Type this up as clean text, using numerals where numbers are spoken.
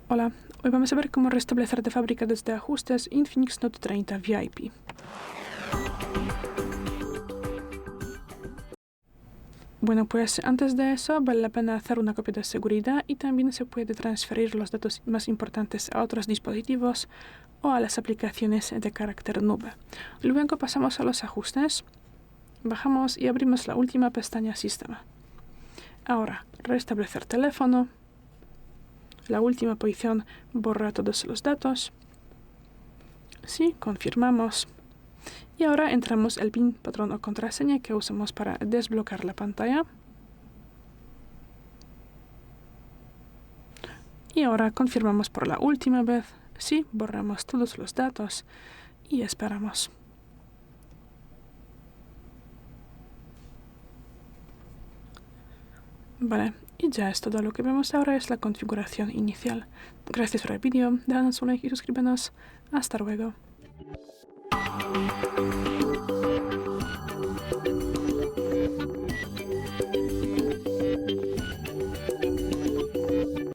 Hola, hoy vamos a ver cómo restablecer de fábrica desde Ajustes INFINIX Note 30 VIP. Bueno, pues antes de eso vale la pena hacer una copia de seguridad y también se puede transferir los datos más importantes a otros dispositivos o a las aplicaciones de carácter nube. Luego pasamos a los ajustes, bajamos y abrimos la última pestaña Sistema. Ahora, restablecer teléfono. La última posición borra todos los datos. Sí, confirmamos. Y ahora entramos el PIN, patrón o contraseña que usamos para desbloquear la pantalla. Y ahora confirmamos por la última vez. Sí, borramos todos los datos y esperamos. Vale, y ya es todo. Lo que vemos ahora es la configuración inicial. Gracias por el vídeo, déjanos un like y suscríbenos. Hasta luego.